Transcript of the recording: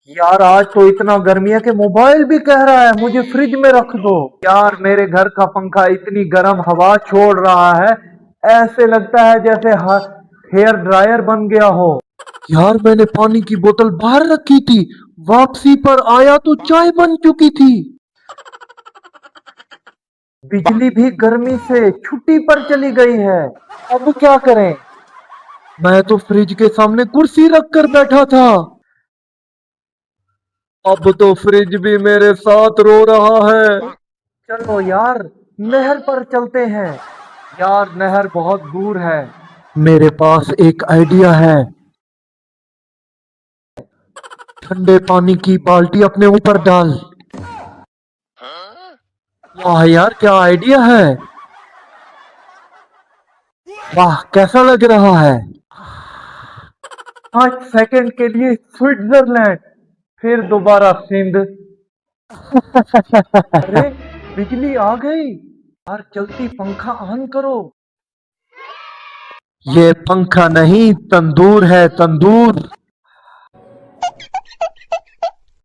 यार आज तो इतना गर्मी है कि मोबाइल भी कह रहा है मुझे फ्रिज में रख दो। यार मेरे घर का पंखा इतनी गर्म हवा छोड़ रहा है, ऐसे लगता है जैसे हेयर ड्रायर बन गया हो। यार मैंने पानी की बोतल बाहर रखी थी, वापसी पर आया तो चाय बन चुकी थी। बिजली भी गर्मी से छुट्टी पर चली गई है। अब क्या करें? मैं तो फ्रिज के सामने कुर्सी रख कर बैठा था। अब तो फ्रिज भी मेरे साथ रो रहा है। चलो यार, नहर पर चलते हैं। यार नहर बहुत दूर है। मेरे पास एक आइडिया है। ठंडे पानी की बाल्टी अपने ऊपर डाल। वाह यार क्या आइडिया है। वाह कैसा लग रहा है। 5 सेकंड के लिए स्विट्जरलैंड, फिर दोबारा सिंध। अरे बिजली आ गई। यार जल्दी पंखा ऑन करो। ये पंखा नहीं तंदूर है, तंदूर।